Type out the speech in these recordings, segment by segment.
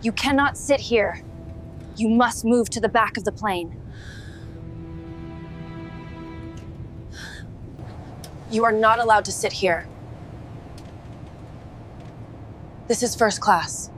You cannot sit here. You must move to the back of the plane. You are not allowed to sit here. This is first class.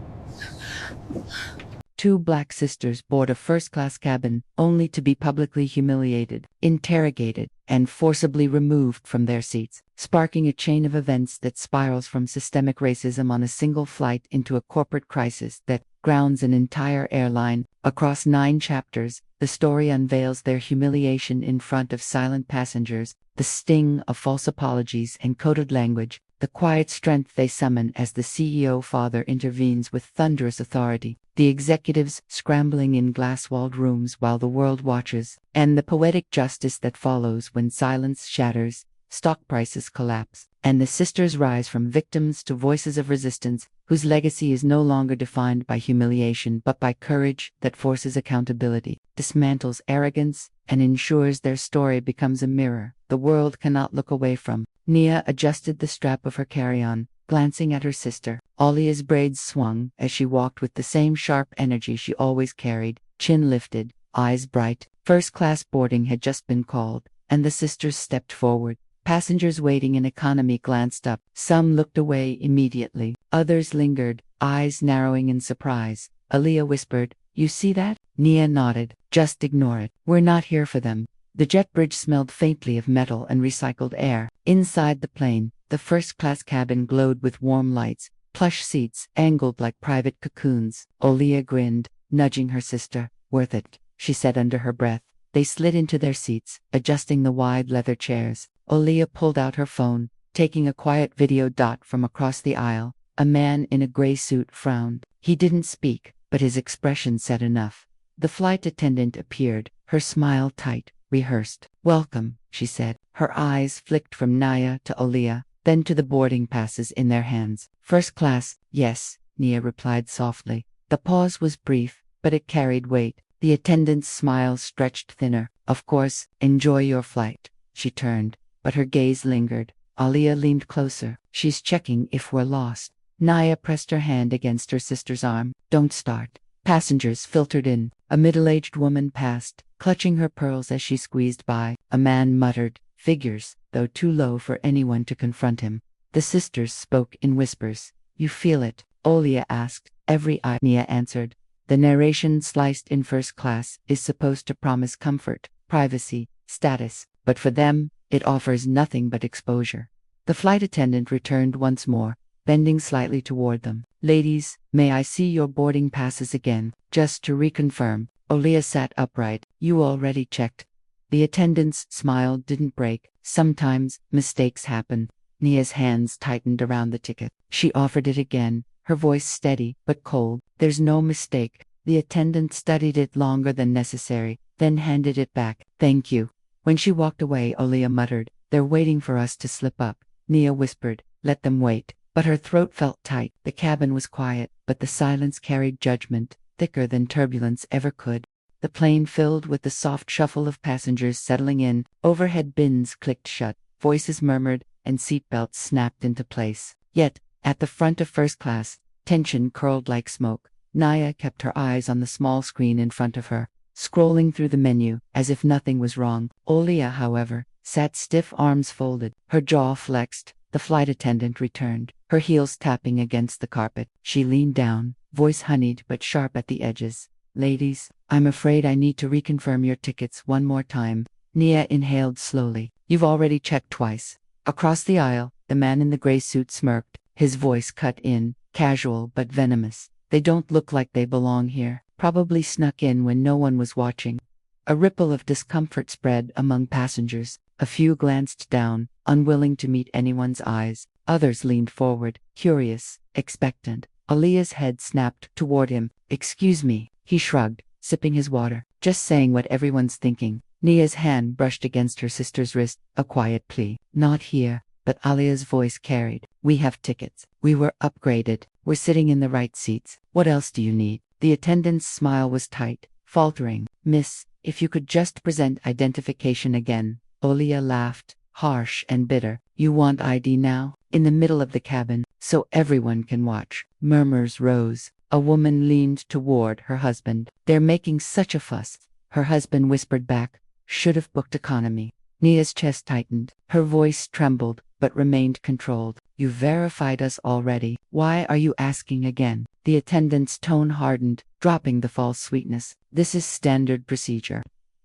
Two black sisters board a first-class cabin, only to be publicly humiliated, interrogated, and forcibly removed from their seats, sparking a chain of events that spirals from systemic racism on a single flight into a corporate crisis that grounds an entire airline. Across 9 chapters, the story unveils their humiliation in front of silent passengers, the sting of false apologies and coded language, the quiet strength they summon as the CEO father intervenes with thunderous authority, the executives scrambling in glass-walled rooms while the world watches, and the poetic justice that follows when silence shatters, stock prices collapse, and the sisters rise from victims to voices of resistance whose legacy is no longer defined by humiliation but by courage that forces accountability, dismantles arrogance, and ensures their story becomes a mirror the world cannot look away from. Nia adjusted the strap of her carry-on, glancing at her sister. Alia's braids swung as she walked with the same sharp energy she always carried, chin lifted, eyes bright. First-class boarding had just been called, and the sisters stepped forward. Passengers waiting in economy glanced up. Some looked away immediately. Others lingered, eyes narrowing in surprise. Alia whispered, "You see that?" Nia nodded. "Just ignore it. We're not here for them." The jet bridge smelled faintly of metal and recycled air. Inside the plane, the first-class cabin glowed with warm lights, plush seats angled like private cocoons. Alia grinned, nudging her sister. "Worth it," she said under her breath. They slid into their seats, adjusting the wide leather chairs. Alia pulled out her phone, taking a quiet video dot from across the aisle. A man in a gray suit frowned. He didn't speak, but his expression said enough. The flight attendant appeared, her smile tight, rehearsed. "Welcome," she said. Her eyes flicked from Naya to Alia, then to the boarding passes in their hands. "First class, yes," Nia replied softly. The pause was brief, but it carried weight. The attendant's smile stretched thinner. "Of course, enjoy your flight." She turned, but her gaze lingered. Alia leaned closer. "She's checking if we're lost." Naya pressed her hand against her sister's arm. "Don't start." Passengers filtered in. A middle-aged woman passed, clutching her pearls as she squeezed by. A man muttered, figures, though too low for anyone to confront him. The sisters spoke in whispers. "You feel it?" Alia asked. "Every eye," Nia answered. The narration sliced in first class is supposed to promise comfort, privacy, status, but for them, it offers nothing but exposure. The flight attendant returned once more, bending slightly toward them. "Ladies, may I see your boarding passes again, just to reconfirm?" Alia sat upright. "You already checked." The attendant's smile didn't break. Sometimes, mistakes happen. Nia's hands tightened around the ticket. She offered it again, her voice steady but cold. "There's no mistake." The attendant studied it longer than necessary, then handed it back. "Thank you." When she walked away, Alia muttered, "They're waiting for us to slip up." Nia whispered, "Let them wait." But her throat felt tight. The cabin was quiet, but the silence carried judgment, thicker than turbulence ever could. The plane filled with the soft shuffle of passengers settling in. Overhead bins clicked shut, voices murmured, and seatbelts snapped into place. Yet, at the front of first class, tension curled like smoke. Naya kept her eyes on the small screen in front of her, scrolling through the menu, as if nothing was wrong. Alia, however, sat stiff, arms folded, her jaw flexed. The flight attendant returned, her heels tapping against the carpet. She leaned down, voice honeyed but sharp at the edges. "Ladies, I'm afraid I need to reconfirm your tickets one more time." Nia inhaled slowly. "You've already checked twice." Across the aisle, the man in the gray suit smirked, his voice cut in, casual but venomous. "They don't look like they belong here. Probably snuck in when no one was watching." A ripple of discomfort spread among passengers. A few glanced down, unwilling to meet anyone's eyes. Others leaned forward, curious, expectant. Alia's head snapped toward him. "Excuse me." He shrugged, sipping his water. "Just saying what everyone's thinking." Nia's hand brushed against her sister's wrist, a quiet plea. "Not here." But Alia's voice carried. "We have tickets. We were upgraded. We're sitting in the right seats. What else do you need?" The attendant's smile was tight, faltering. "Miss, if you could just present identification again." Alia laughed, harsh and bitter. "You want ID now?" In the middle of the cabin, so everyone can watch. Murmurs rose. A woman leaned toward her husband. "They're making such a fuss." Her husband whispered back, "Should have booked economy." Nia's chest tightened. Her voice trembled, but remained controlled. "You verified us already. Why are you asking again?" The attendant's tone hardened, dropping the false sweetness. "This is standard procedure."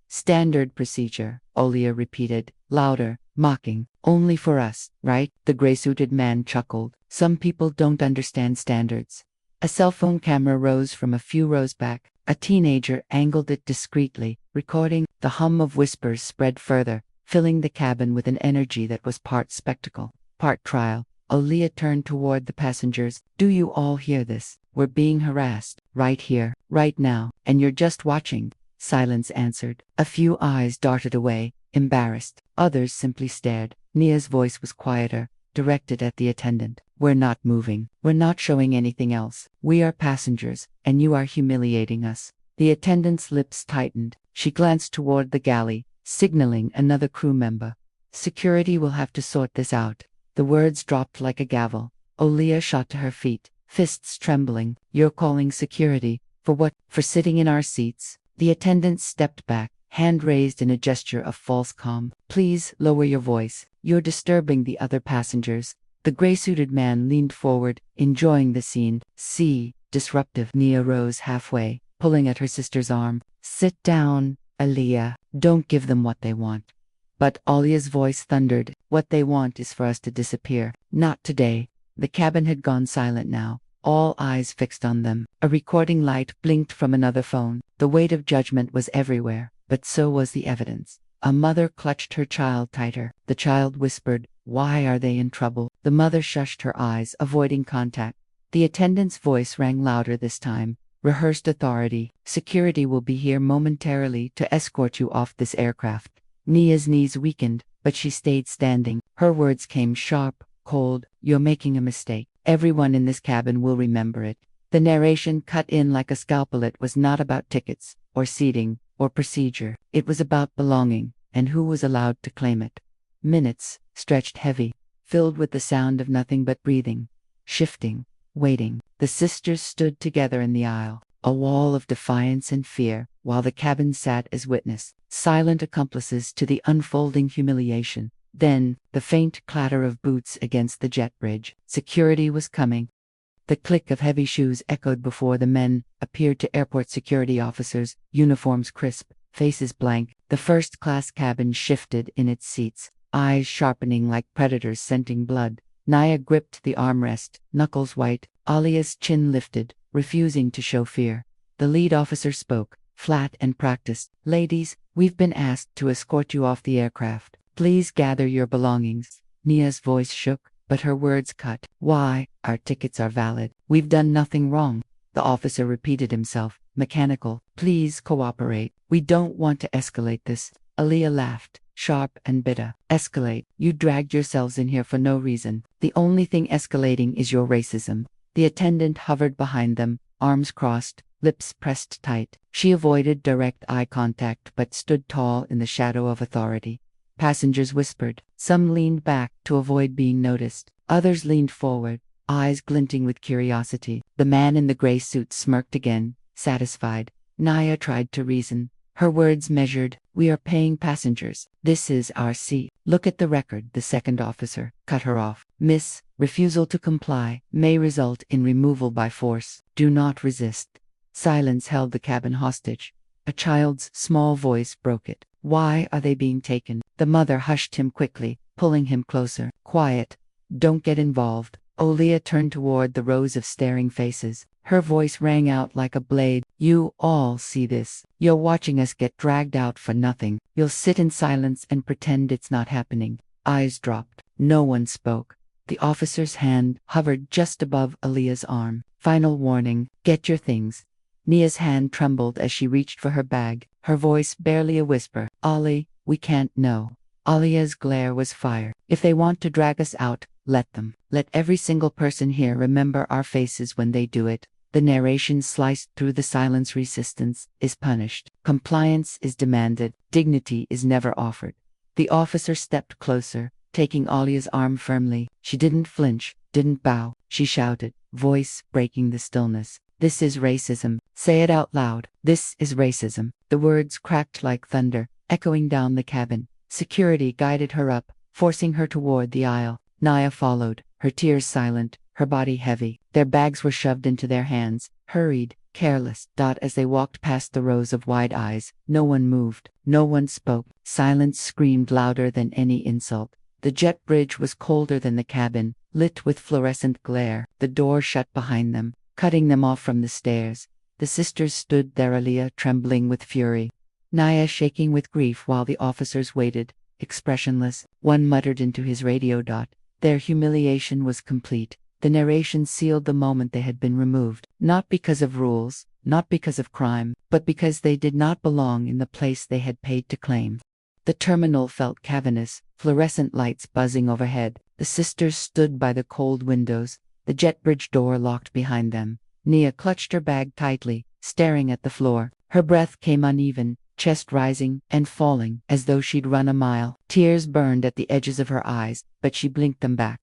"Standard procedure," Olia repeated, louder, mocking. "Only for us, right?" The gray-suited man chuckled. "Some people don't understand standards." A cell phone camera rose from a few rows back. A teenager angled it discreetly, recording. The hum of whispers spread further, filling the cabin with an energy that was part spectacle, part trial. Olia turned toward the passengers. "Do you all hear this? We're being harassed, right here, right now, and you're just watching." Silence answered. A few eyes darted away, embarrassed. Others simply stared. Nia's voice was quieter, directed at the attendant. "We're not moving. We're not showing anything else. We are passengers, and you are humiliating us." The attendant's lips tightened. She glanced toward the galley, signaling another crew member. "Security will have to sort this out." The words dropped like a gavel. Olia shot to her feet, fists trembling. "You're calling security? For what? For sitting in our seats?" The attendant stepped back, hand raised in a gesture of false calm. "Please lower your voice. You're disturbing the other passengers." The gray-suited man leaned forward, enjoying the scene. "See, disruptive." Nia rose halfway, pulling at her sister's arm. "Sit down, Aaliyah. Don't give them what they want." But Alia's voice thundered. "What they want is for us to disappear. Not today." The cabin had gone silent now, all eyes fixed on them. A recording light blinked from another phone. The weight of judgment was everywhere, but so was the evidence. A mother clutched her child tighter. The child whispered, "Why are they in trouble?" The mother shushed her eyes, avoiding contact. The attendant's voice rang louder this time. "Rehearsed authority. Security will be here momentarily to escort you off this aircraft." Nia's knees weakened, but she stayed standing. Her words came sharp, cold. "You're making a mistake. Everyone in this cabin will remember it." The narration cut in like a scalpel. It was not about tickets, or seating, or procedure. It was about belonging, and who was allowed to claim it. Minutes stretched heavy, filled with the sound of nothing but breathing, shifting, waiting. The sisters stood together in the aisle, a wall of defiance and fear, while the cabin sat as witness, silent accomplices to the unfolding humiliation. Then, the faint clatter of boots against the jet bridge. Security was coming. The click of heavy shoes echoed before the men appeared to airport security officers, uniforms crisp, faces blank. The first-class cabin shifted in its seats, eyes sharpening like predators scenting blood. Nia gripped the armrest, knuckles white. Alia's chin lifted, refusing to show fear. The lead officer spoke, flat and practiced. "Ladies, we've been asked to escort you off the aircraft. Please gather your belongings." Nia's voice shook, but her words cut. "Why? Our tickets are valid. We've done nothing wrong." The officer repeated himself, mechanical. "Please cooperate. We don't want to escalate this." Aaliyah laughed, sharp and bitter. "Escalate? You dragged yourselves in here for no reason. The only thing escalating is your racism." The attendant hovered behind them, arms crossed, lips pressed tight. She avoided direct eye contact but stood tall in the shadow of authority. Passengers whispered. Some leaned back to avoid being noticed. Others leaned forward, eyes glinting with curiosity. The man in the gray suit smirked again, satisfied. Nia tried to reason. Her words measured. "We are paying passengers. This is our seat. Look at the record." The second officer cut her off. "Miss, refusal to comply may result in removal by force. Do not resist." Silence held the cabin hostage. A child's small voice broke it. "Why are they being taken?" The mother hushed him quickly, pulling him closer. "Quiet. Don't get involved." Olia turned toward the rows of staring faces. Her voice rang out like a blade. "You all see this. You're watching us get dragged out for nothing. You'll sit in silence and pretend it's not happening." Eyes dropped. No one spoke. The officer's hand hovered just above Alia's arm. "Final warning. Get your things." Nia's hand trembled as she reached for her bag, her voice barely a whisper. "Ollie, we can't know." Alia's glare was fire. "If they want to drag us out, let them. Let every single person here remember our faces when they do it." The narration sliced through the silence. "Resistance is punished. Compliance is demanded. Dignity is never offered." The officer stepped closer, taking Alia's arm firmly. She didn't flinch, didn't bow. She shouted, voice breaking the stillness. This is racism. Say it out loud. This is racism. The words cracked like thunder, echoing down the cabin. Security guided her up, forcing her toward the aisle. Naya followed, her tears silent, her body heavy. Their bags were shoved into their hands, hurried, careless. As they walked past the rows of wide eyes, no one moved, no one spoke. Silence screamed louder than any insult. The jet bridge was colder than the cabin, lit with fluorescent glare. The door shut behind them, cutting them off from the stairs. The sisters stood there, Aaliyah trembling with fury, Naya shaking with grief, while the officers waited, expressionless. One muttered into his radio. Their humiliation was complete. The narration sealed the moment they had been removed, not because of rules, not because of crime, but because they did not belong in the place they had paid to claim. The terminal felt cavernous, fluorescent lights buzzing overhead. The sisters stood by the cold windows, the jet bridge door locked behind them. Nia clutched her bag tightly, staring at the floor. Her breath came uneven, chest rising and falling, as though she'd run a mile. Tears burned at the edges of her eyes, but she blinked them back.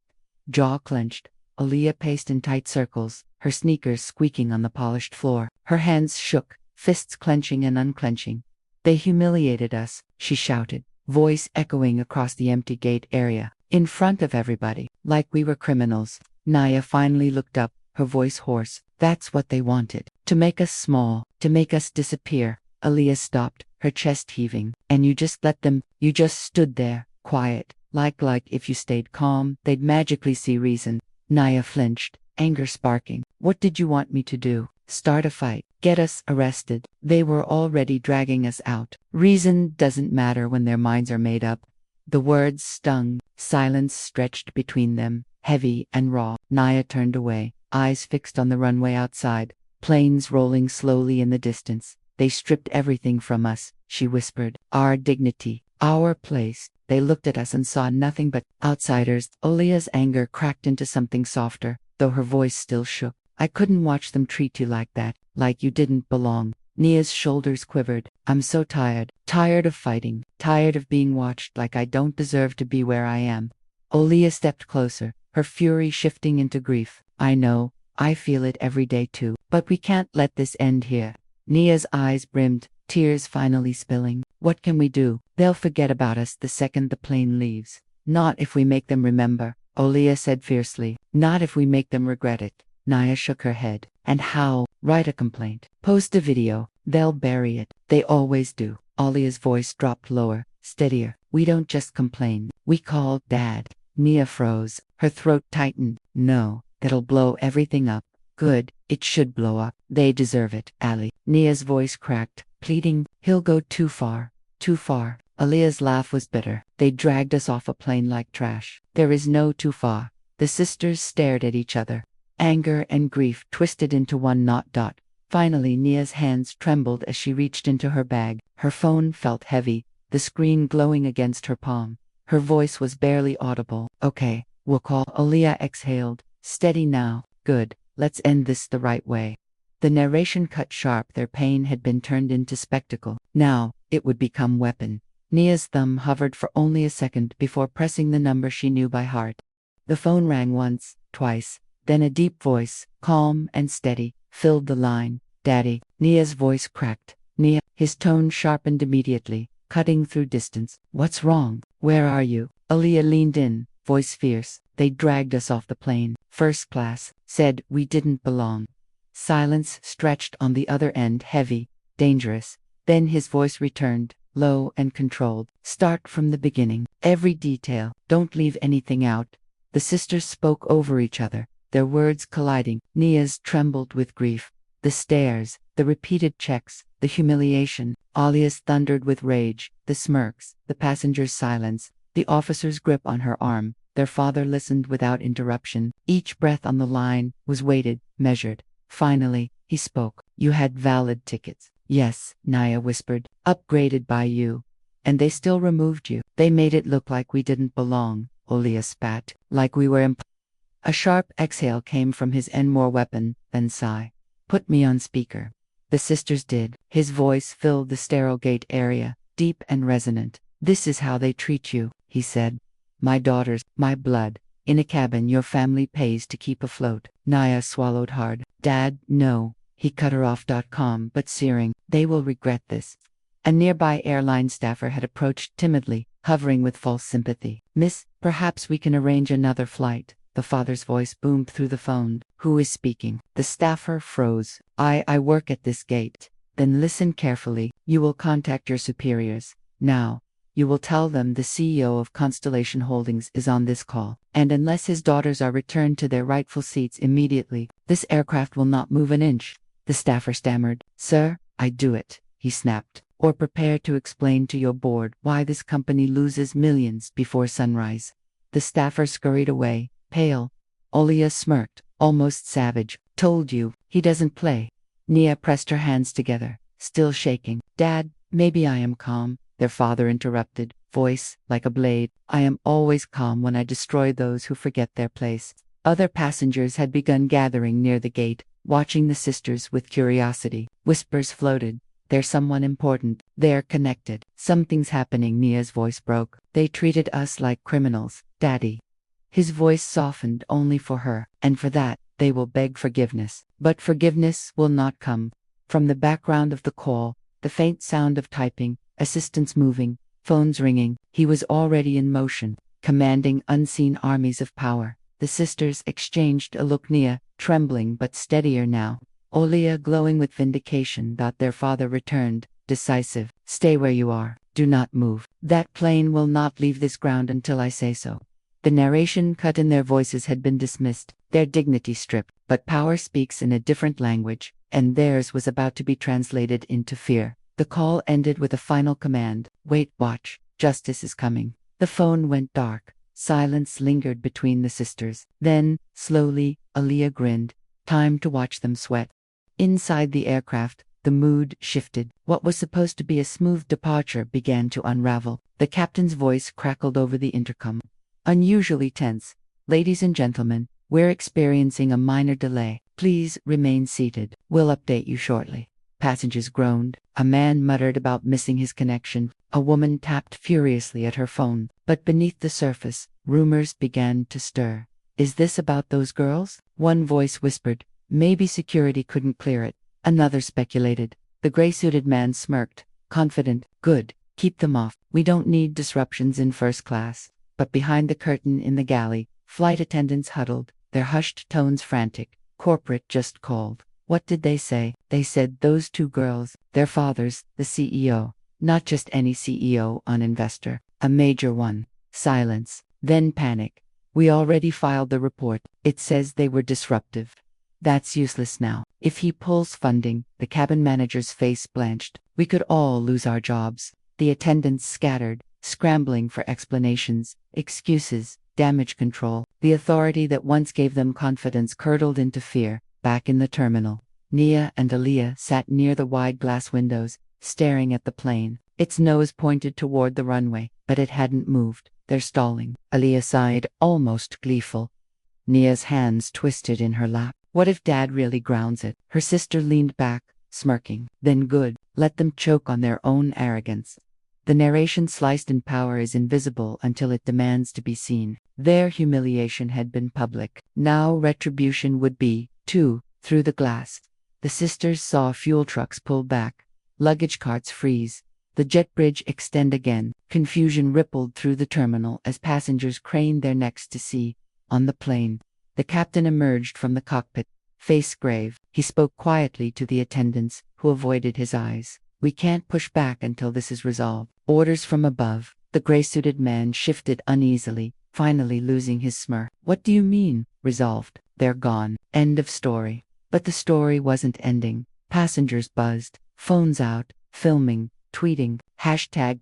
Jaw clenched, Aaliyah paced in tight circles, her sneakers squeaking on the polished floor. Her hands shook, fists clenching and unclenching. "They humiliated us," she shouted, voice echoing across the empty gate area, in front of everybody, like we were criminals. Naya finally looked up, her voice hoarse. "That's what they wanted. To make us small, to make us disappear." Aaliyah stopped, her chest heaving. "And you just let them, you just stood there, quiet, like if you stayed calm, they'd magically see reason." Naya flinched, anger sparking. "What did you want me to do? Start a fight? Get us arrested?" They were already dragging us out. "Reason doesn't matter when their minds are made up." The words stung. Silence stretched between them, heavy and raw. Naya turned away, eyes fixed on the runway outside, planes rolling slowly in the distance. "They stripped everything from us," she whispered. "Our dignity, our place." They looked at us and saw nothing but outsiders. Aaliyah's anger cracked into something softer, though her voice still shook. "I couldn't watch them treat you like that, like you didn't belong." Nia's shoulders quivered. "I'm so tired. Tired of fighting. Tired of being watched like I don't deserve to be where I am." Aaliyah stepped closer, her fury shifting into grief. "I know. I feel it every day too. But we can't let this end here." Nia's eyes brimmed, tears finally spilling. "What can we do? They'll forget about us the second the plane leaves." "Not if we make them remember," Aaliyah said fiercely. "Not if we make them regret it." Naya shook her head. "And how? Write a complaint. Post a video. They'll bury it. They always do." Aaliyah's voice dropped lower, steadier. "We don't just complain. We call Dad." Nia froze, her throat tightened. "No, that'll blow everything up." "Good, it should blow up. They deserve it, Allie." Nia's voice cracked, pleading. "He'll go too far. Too far." Aaliyah's laugh was bitter. "They dragged us off a plane like trash. There is no too far." The sisters stared at each other, anger and grief twisted into one knot. Finally, Nia's hands trembled as she reached into her bag. Her phone felt heavy, the screen glowing against her palm. Her voice was barely audible. "Okay, we'll call." Aaliyah exhaled. "Steady now. Good. Let's end this the right way." The narration cut sharp. Their pain had been turned into spectacle. Now, it would become weapon. Nia's thumb hovered for only a second before pressing the number she knew by heart. The phone rang once, twice. Then a deep voice, calm and steady, filled the line. "Daddy." Nia's voice cracked. "Nia." His tone sharpened immediately, cutting through distance. "What's wrong? Where are you?" Aaliyah leaned in, voice fierce. "They dragged us off the plane. First class. Said we didn't belong." Silence stretched on the other end, heavy, dangerous. Then his voice returned, low and controlled. "Start from the beginning. Every detail. Don't leave anything out." The sisters spoke over each other, their words colliding. Nia's trembled with grief. The stares, the repeated checks, the humiliation. Aaliyah's thundered with rage, the smirks, the passenger's silence, the officer's grip on her arm. Their father listened without interruption. Each breath on the line was weighted, measured. Finally, he spoke. "You had valid tickets." "Yes," Nia whispered. "Upgraded by you. And they still removed you. They made it look like we didn't belong." Aaliyah spat. "Like we were A sharp exhale came from his more weapon, then sigh. "Put me on speaker." The sisters did. His voice filled the sterile gate area, deep and resonant. "This is how they treat you," he said. "My daughters, my blood. In a cabin your family pays to keep afloat." Nia swallowed hard. "Dad, no. he cut her off. Calm but searing. They will regret this. A nearby airline staffer had approached timidly, hovering with false sympathy. Miss, perhaps we can arrange another flight. The father's voice boomed through the phone. Who is speaking? The staffer froze. I work at this gate. Then listen carefully. You will contact your superiors. Now, you will tell them the CEO of Constellation Holdings is on this call, and unless his daughters are returned to their rightful seats immediately, this aircraft will not move an inch. The staffer stammered. Sir, I do it, he snapped. Or prepare to explain to your board why this company loses millions before sunrise. The staffer scurried away, pale. Olia smirked, almost savage. Told you, he doesn't play. Nia pressed her hands together, still shaking. Dad, maybe I am calm. Their father interrupted, voice like a blade. I am always calm when I destroy those who forget their place. Other passengers had begun gathering near the gate, watching the sisters with curiosity. Whispers floated. There's someone important. They're connected. Something's happening. Nia's voice broke. They treated us like criminals, Daddy. His voice softened only for her, and for that, they will beg forgiveness. But forgiveness will not come. From the background of the call, the faint sound of typing, assistants moving, phones ringing. He was already in motion, commanding unseen armies of power. The sisters exchanged a look. Nia, trembling but steadier now. Olia glowing with vindication. Their father returned, decisive. Stay where you are. Do not move. That plane will not leave this ground until I say so. The narration cut in. Their voices had been dismissed, their dignity stripped, but power speaks in a different language, and theirs was about to be translated into fear. The call ended with a final command. Wait, watch. Justice is coming. The phone went dark. Silence lingered between the sisters. Then, slowly, Aaliyah grinned. Time to watch them sweat. Inside the aircraft, the mood shifted. What was supposed to be a smooth departure began to unravel. The captain's voice crackled over the intercom. Unusually tense. Ladies and gentlemen, we're experiencing a minor delay. Please remain seated. We'll update you shortly. Passengers groaned. A man muttered about missing his connection. A woman tapped furiously at her phone. But beneath the surface, rumors began to stir. Is this about those girls? One voice whispered. Maybe security couldn't clear it. Another speculated. The gray-suited man smirked, confident. Good. Keep them off. We don't need disruptions in first class. But behind the curtain in the galley, flight attendants huddled, their hushed tones frantic. Corporate just called. What did they say? They said those two girls, their fathers, the CEO. Not just any CEO, an investor. A major one. Silence. Then panic. We already filed the report. It says they were disruptive. That's useless now. If he pulls funding, the cabin manager's face blanched. We could all lose our jobs. The attendants scattered, scrambling for explanations, excuses, damage control. The authority that once gave them confidence curdled into fear. Back in the terminal, Nia and Aaliyah sat near the wide glass windows, staring at the plane. Its nose pointed toward the runway, but it hadn't moved. They're stalling. Aaliyah sighed, almost gleeful. Nia's hands twisted in her lap. What if Dad really grounds it? Her sister leaned back, smirking. Then good. Let them choke on their own arrogance. The narration sliced in power is invisible until it demands to be seen. Their humiliation had been public. Now retribution would be, too, through the glass. The sisters saw fuel trucks pull back, luggage carts freeze, the jet bridge extend again. Confusion rippled through the terminal as passengers craned their necks to see. On the plane, the captain emerged from the cockpit, face grave. He spoke quietly to the attendants, who avoided his eyes. We can't push back until this is resolved. Orders from above. The gray-suited man shifted uneasily, finally losing his smirk. What do you mean, resolved? They're gone. End of story. But the story wasn't ending. Passengers buzzed, phones out, filming, tweeting.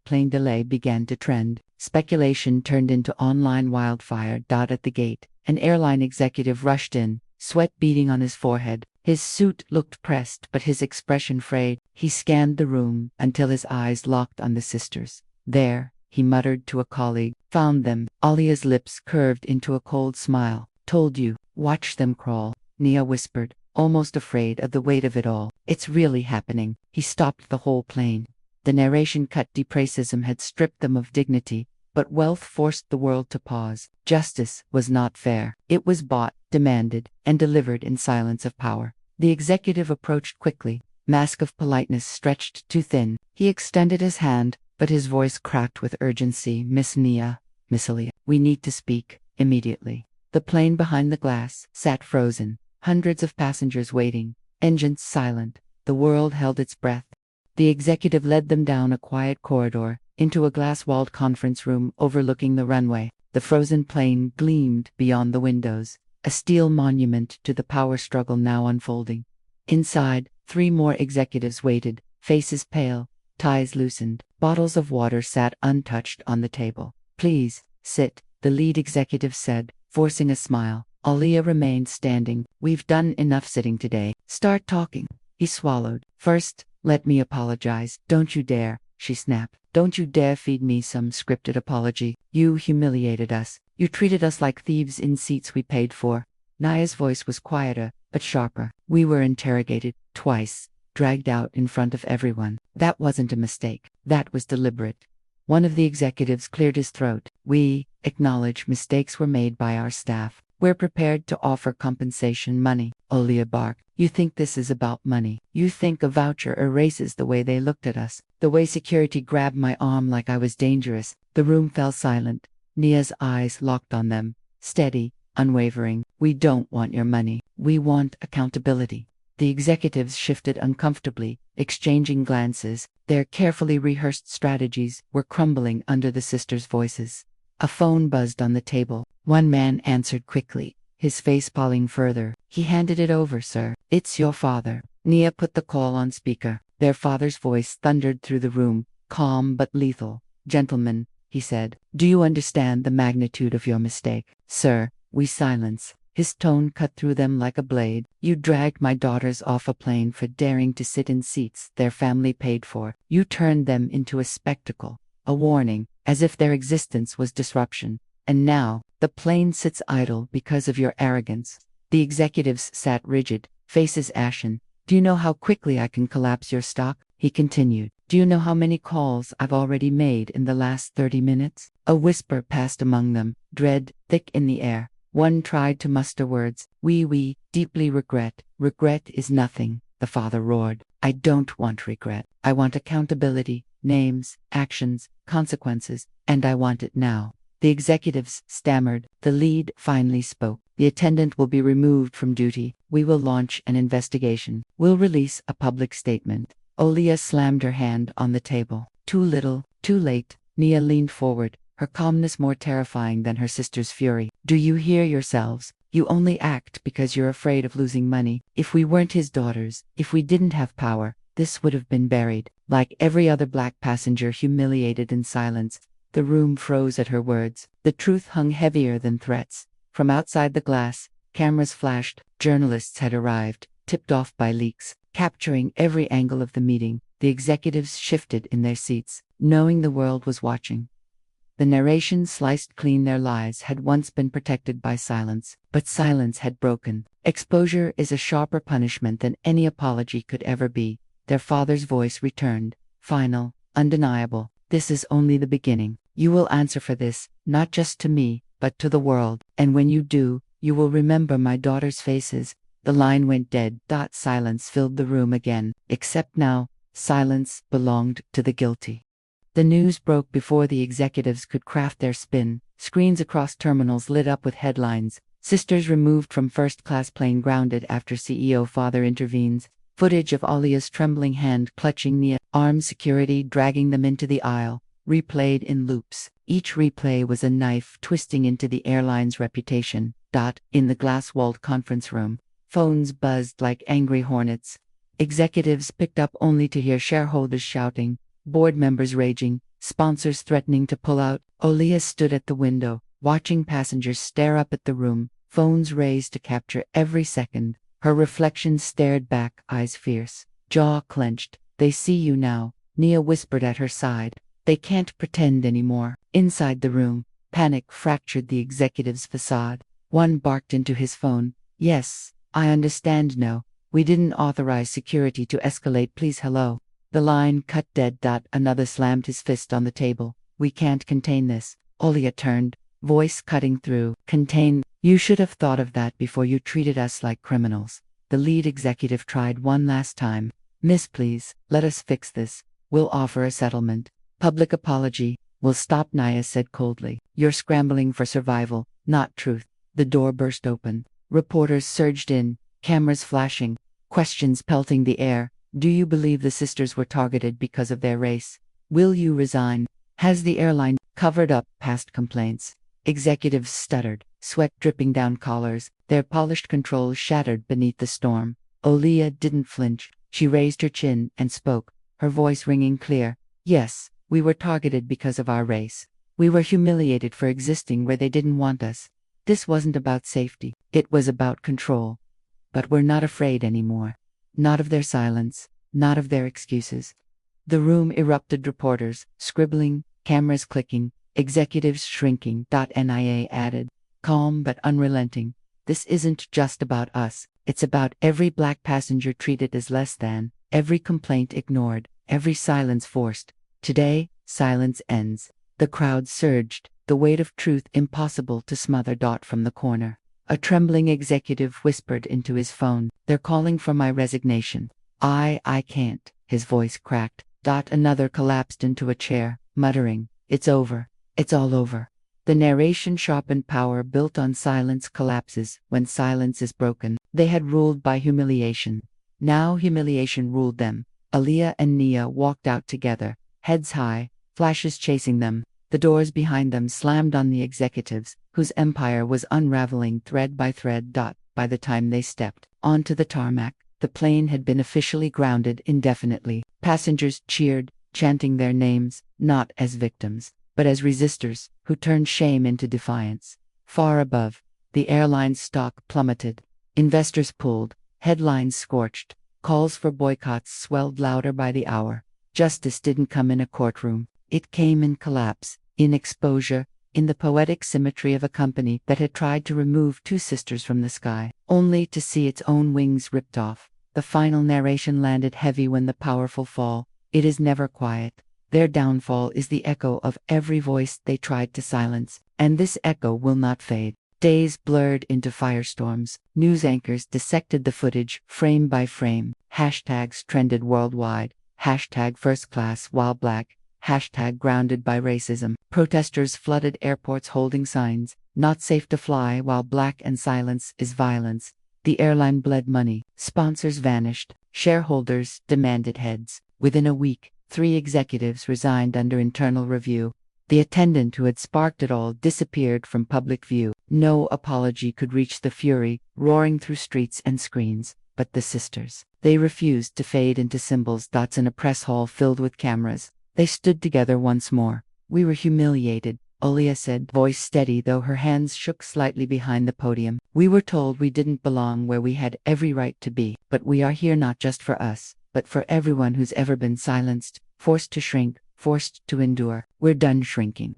#plane delay began to trend. Speculation turned into online wildfire. At the gate, an airline executive rushed in, sweat beading on his forehead. His suit looked pressed, but his expression frayed. He scanned the room until his eyes locked on the sisters. There, he muttered to a colleague. Found them. Alia's lips curved into a cold smile. Told you. Watch them crawl. Nia whispered, almost afraid of the weight of it all. It's really happening. He stopped the whole plane. The narration cut. Depracism had stripped them of dignity, but wealth forced the world to pause. Justice was not fair. It was bought, demanded, and delivered in silence of power. The executive approached quickly, mask of politeness stretched too thin. He extended his hand, but his voice cracked with urgency. Miss Nia, Miss Alia, we need to speak, immediately. The plane behind the glass sat frozen, hundreds of passengers waiting, engines silent. The world held its breath. The executive led them down a quiet corridor, into a glass-walled conference room overlooking the runway. The frozen plane gleamed beyond the windows, a steel monument to the power struggle now unfolding. Inside, 3 more executives waited, faces pale, ties loosened. Bottles of water sat untouched on the table. Please, sit, the lead executive said, forcing a smile. Alia remained standing. We've done enough sitting today. Start talking. He swallowed. First, let me apologize. Don't you dare, she snapped. Don't you dare feed me some scripted apology. You humiliated us. You treated us like thieves in seats we paid for. Nia's voice was quieter, but sharper. We were interrogated, twice, dragged out in front of everyone. That wasn't a mistake. That was deliberate. One of the executives cleared his throat. We acknowledge mistakes were made by our staff. We're prepared to offer compensation money. Alia barked. You think this is about money? You think a voucher erases the way they looked at us? The way security grabbed my arm like I was dangerous? The room fell silent. Nia's eyes locked on them, steady, unwavering. We don't want your money. We want accountability. The executives shifted uncomfortably, exchanging glances. Their carefully rehearsed strategies were crumbling under the sisters' voices. A phone buzzed on the table. One man answered quickly, his face falling further. He handed it over, sir. It's your father. Nia put the call on speaker. Their father's voice thundered through the room, calm but lethal. Gentlemen, he said, do you understand the magnitude of your mistake? Sir, we silence. His tone cut through them like a blade. You dragged my daughters off a plane for daring to sit in seats their family paid for. You turned them into a spectacle, a warning, as if their existence was disruption. And now, the plane sits idle because of your arrogance. The executives sat rigid, faces ashen. Do you know how quickly I can collapse your stock? He continued. Do you know how many calls I've already made in the last 30 minutes? A whisper passed among them, dread thick in the air. One tried to muster words. We deeply regret. Regret is nothing, the father roared. I don't want regret. I want accountability, names, actions, consequences, and I want it now. The executives stammered. The lead finally spoke. The attendant will be removed from duty. We will launch an investigation. We'll release a public statement. Alia slammed her hand on the table. Too little, too late. Nia leaned forward, her calmness more terrifying than her sister's fury. Do you hear yourselves? You only act because you're afraid of losing money. If we weren't his daughters, if we didn't have power, this would have been buried. Like every other black passenger humiliated in silence, the room froze at her words. The truth hung heavier than threats. From outside the glass, cameras flashed. Journalists had arrived, tipped off by leaks, capturing every angle of the meeting. The executives shifted in their seats, knowing the world was watching. The narration sliced clean. Their lives had once been protected by silence, but silence had broken. Exposure is a sharper punishment than any apology could ever be. Their father's voice returned, final, undeniable. This is only the beginning. You will answer for this, not just to me, but to the world. And when you do, you will remember my daughters' faces. The line went dead. Silence filled the room again, except now, silence belonged to the guilty. The news broke before the executives could craft their spin. Screens across terminals lit up with headlines. Sisters removed from first-class plane grounded after CEO father intervenes. Footage of Alia's trembling hand clutching Nia, armed security dragging them into the aisle, replayed in loops. Each replay was a knife twisting into the airline's reputation. In the glass-walled conference room, phones buzzed like angry hornets. Executives picked up only to hear shareholders shouting, board members raging, sponsors threatening to pull out. Alia stood at the window, watching passengers stare up at the room, phones raised to capture every second. Her reflection stared back, eyes fierce, jaw clenched. They see you now, Nia whispered at her side. They can't pretend anymore. Inside the room, panic fractured the executive's facade. One barked into his phone. Yes, I understand. No, we didn't authorize security to escalate. Please, hello. The line cut dead. Another slammed his fist on the table. We can't contain this. Alia turned, voice cutting through. Contain? You should have thought of that before you treated us like criminals. The lead executive tried one last time. Miss, please, let us fix this. We'll offer a settlement. Public apology. We'll stop, Naya said coldly. You're scrambling for survival, not truth. The door burst open. Reporters surged in, cameras flashing, questions pelting the air. Do you believe the sisters were targeted because of their race? Will you resign? Has the airline covered up past complaints? Executives stuttered, sweat dripping down collars, their polished controls shattered beneath the storm. Olea didn't flinch. She raised her chin and spoke, her voice ringing clear. Yes, we were targeted because of our race. We were humiliated for existing where they didn't want us. This wasn't about safety, it was about control. But we're not afraid anymore. Not of their silence, not of their excuses. The room erupted, reporters scribbling, cameras clicking, executives shrinking. NIA added, calm but unrelenting. This isn't just about us, it's about every black passenger treated as less than, every complaint ignored, every silence forced. Today, silence ends. The crowd surged, the weight of truth impossible to smother. From the corner, a trembling executive whispered into his phone, they're calling for my resignation. I can't, his voice cracked. Another collapsed into a chair, muttering, it's over, it's all over. The narration sharpened power built on silence collapses when silence is broken. They had ruled by humiliation. Now humiliation ruled them. Aliyah and Nia walked out together, heads high, flashes chasing them. The doors behind them slammed on the executives, whose empire was unraveling thread by thread. By the time they stepped onto the tarmac, the plane had been officially grounded indefinitely. Passengers cheered, chanting their names, not as victims, but as resistors, who turned shame into defiance. Far above, the airline's stock plummeted. Investors pulled, headlines scorched, calls for boycotts swelled louder by the hour. Justice didn't come in a courtroom, it came in collapse, in exposure, in the poetic symmetry of a company that had tried to remove two sisters from the sky, only to see its own wings ripped off. The final narration landed heavy when the powerful fall. It is never quiet. Their downfall is the echo of every voice they tried to silence, and this echo will not fade. Days blurred into firestorms. News anchors dissected the footage, frame by frame. Hashtags trended worldwide. Hashtag first class while black. Hashtag grounded by racism. Protesters flooded airports holding signs, not safe to fly while black and silence is violence. The airline bled money. Sponsors vanished. Shareholders demanded heads. Within a week, 3 executives resigned under internal review. The attendant who had sparked it all disappeared from public view. No apology could reach the fury roaring through streets and screens. But the sisters, they refused to fade into symbols. In a press hall filled with cameras, they stood together once more. We were humiliated, Olea said, voice steady though her hands shook slightly behind the podium. We were told we didn't belong where we had every right to be. But we are here not just for us, but for everyone who's ever been silenced, forced to shrink, forced to endure. We're done shrinking.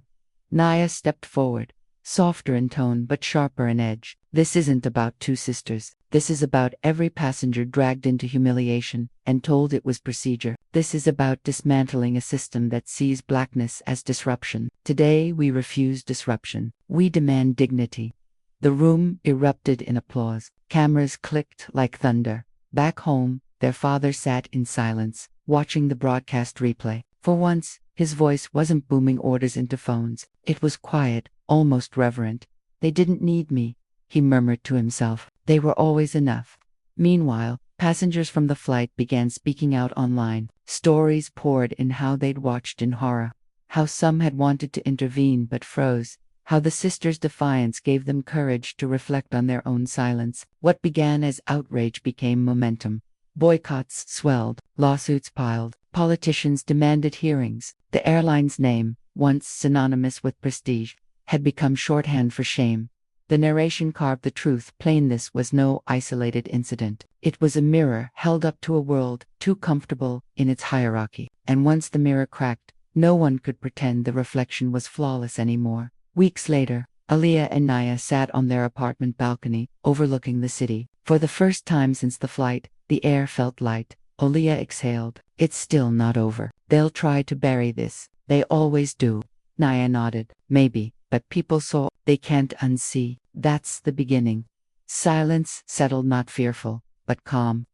Naya stepped forward, softer in tone but sharper in edge. This isn't about two sisters. This is about every passenger dragged into humiliation and told it was procedure. This is about dismantling a system that sees blackness as disruption. Today we refuse disruption. We demand dignity. The room erupted in applause. Cameras clicked like thunder. Back home, their father sat in silence, watching the broadcast replay. For once, his voice wasn't booming orders into phones. It was quiet, almost reverent. They didn't need me, he murmured to himself. They were always enough. Meanwhile, passengers from the flight began speaking out online. Stories poured in how they'd watched in horror. How some had wanted to intervene but froze. How the sisters' defiance gave them courage to reflect on their own silence. What began as outrage became momentum. Boycotts swelled, lawsuits piled, politicians demanded hearings. The airline's name, once synonymous with prestige, had become shorthand for shame. The narration carved the truth plain: this was no isolated incident. It was a mirror held up to a world too comfortable in its hierarchy. And once the mirror cracked, no one could pretend the reflection was flawless anymore. Weeks later, Aliyah and Naya sat on their apartment balcony, overlooking the city. For the first time since the flight, the air felt light. Aliyah exhaled. It's still not over. They'll try to bury this. They always do. Naya nodded. Maybe, but people saw. They can't unsee. That's the beginning. Silence settled, not fearful, but calm.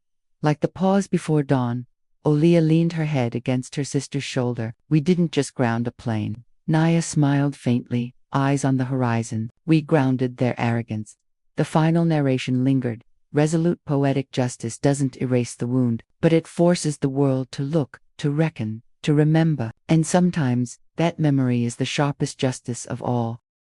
Like the pause before dawn, Olia leaned her head against her sister's shoulder. We didn't just ground a plane. Naya smiled faintly, eyes on the horizon. We grounded their arrogance. The final narration lingered. Resolute poetic justice doesn't erase the wound, but it forces the world to look, to reckon, to remember. And sometimes, that memory is the sharpest justice of all.